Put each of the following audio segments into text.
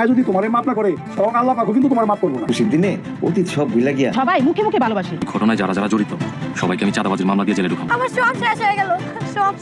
মায়া যদি তোমারে মাফ না করে তখন আল্লাহ পাকও কিন্তু তোমার মাফ করবো না। খুশির দিনে অতীত সব ভুলে গিয়া সবাই মুখে মুখে ভালোবাসে। ঘটনায় যারা যারা জড়িত সবাইকে আমি চাঁদাবাজির মামলা দিয়ে জেলে ঢুকাম। আমার সব শেষ হয়ে গেল, সব।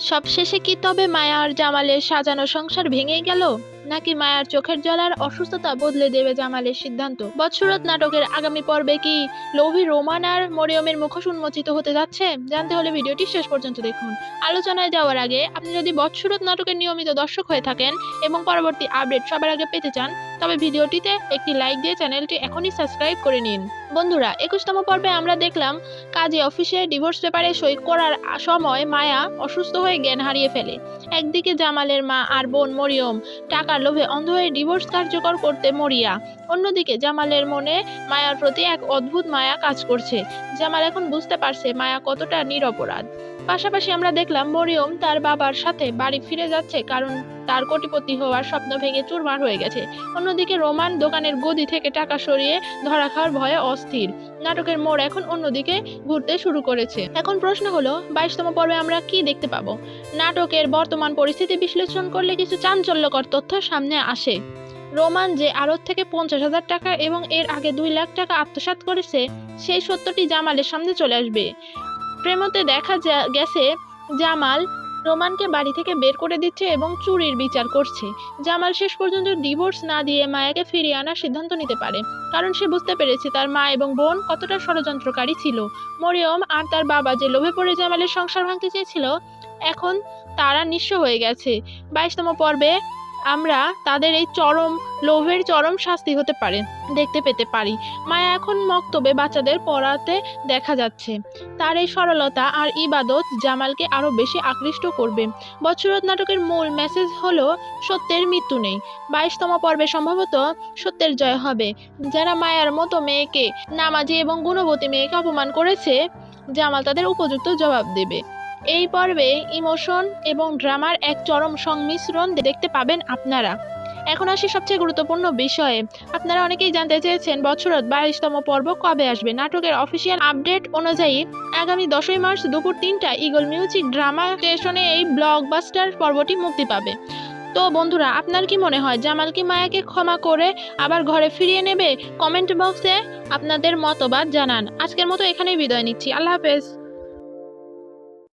সবশেষে কি তবে মায়া আর জামালের সাজানো সংসার ভেঙে গেল, নাকি মায়ার চোখের জল আর অসুস্থতা বদলে দেবে জামালের সিদ্ধান্ত? বৎসরত নাটকের আগামী পর্বে কি লোভী রোমান আর মরিয়মের মুখোশ উন্মোচিত হতে যাচ্ছে? জানতে হলে ভিডিওটি শেষ পর্যন্ত দেখুন। আলোচনায় যাওয়ার আগে আপনি যদি বৎসরত নাটকের নিয়মিত দর্শক হয়ে থাকেন এবং পরবর্তী আপডেট সবার আগে পেতে চান, তবে ভিডিওটিতে একটি লাইক দিয়ে চ্যানেলটি এখনই সাবস্ক্রাইব করে নিন। বন্ধুরা, 21তম পর্বে আমরা দেখলাম কাজী অফিসে ডিভোর্স পেপারে সই করার সময় মায়া অসুস্থ হয়ে জ্ঞান হারিয়ে ফেলে। একদিকে জামালের মা আর বোন মরিয়ম টাকার লোভে অন্ধ হয়ে ডিভোর্স কার্যকর করতে মরিয়া, অন্যদিকে জামালের মনে মায়ার প্রতি এক অদ্ভুত মায়া কাজ করছে। জামাল এখন বুঝতে পারছে মায়া কতটা নিরপরাধ। পাশাপাশি আমরা দেখলাম মরিয়ম তার বাবার সাথে বাড়ি ফিরে যাচ্ছে, কারণ তার কোটিপতি হওয়ার স্বপ্ন ভেঙে চুরমার হয়ে গেছে। অন্যদিকে রোমান দোকানের গদি থেকে টাকা সরিয়ে ধরা খাওয়ার ভয়ে অস্থির। নাটকের মোড় এখন অন্যদিকে ঘুরতে শুরু করেছে। এখন প্রশ্ন হলো, 22তম পর্বে আমরা কি দেখতে পাবো? নাটকের বর্তমান পরিস্থিতি বিশ্লেষণ করলে কিছু চাঞ্চল্যকর তথ্য সামনে আসে। রোমান যে আড়ত থেকে 50,000 টাকা এবং এর আগে 2 লাখ টাকা আত্মসাৎ করেছে, সেই সত্যটি জামালের সামনে চলে আসবে। প্রেমতে দেখা গেছে জামাল রোমানকে বাড়ি থেকে বের করে দিচ্ছে এবং চুরির বিচার করছে। জামাল শেষ পর্যন্ত ডিভোর্স না দিয়ে মায়াকে ফিরিয়ে আনার সিদ্ধান্ত নিতে পারে, কারণ সে বুঝতে পেরেছে তার মা এবং বোন কতটা ষড়যন্ত্রকারী ছিল। মরিয়ম আর তার বাবা যে লোভে পড়ে জামালের সংসার ভাঙতে চেয়েছিল, এখন তারা নিঃস্ব হয়ে গেছে। 22তম পর্বে আমরা তাদের এই লোভের চরম শাস্তি হতে পারে দেখতে পেতে পারি। মায়া এখন মক্তবে বাচ্চাদের পড়াতে দেখা যাচ্ছে। তার এই সরলতা আর ইবাদত জামালকে আরো বেশি আকৃষ্ট করবে। বৎসরত নাটকের মূল মেসেজ হলো সত্যের মৃত্যু নেই। 22তম পর্বে সম্ভবত সত্যের জয় হবে। যারা মায়ার মতো মেয়েকে, নামাজি এবং গুণবতী মেয়েকে অপমান করেছে, জামাল তাদের উপযুক্ত জবাব দেবে। এই পর্বে ইমোশন এবং ড্রামার এক চরম সংমিশ্রণ দেখতে পাবেন আপনারা। এখন আসি সবচেয়ে গুরুত্বপূর্ণ বিষয়ে। আপনারা অনেকেই জানতে চেয়েছেন বৎসরত 22তম পর্ব কবে আসবে। নাটকের অফিসিয়াল আপডেট অনুযায়ী আগামী 10ই মার্চ দুপুর 3টায় ইগল মিউজিক ড্রামা স্টেশনে এই ব্লকবাস্টার পর্বটি মুক্তি পাবে। তো বন্ধুরা, আপনার কি মনে হয় জামাল কি মায়াকে ক্ষমা করে আবার ঘরে ফিরিয়ে নেবে? কমেন্ট বক্সে আপনাদের মতবাদ জানান। আজকের মতো এখানেই বিদায় নিচ্ছি। আল্লাহ হাফেজ।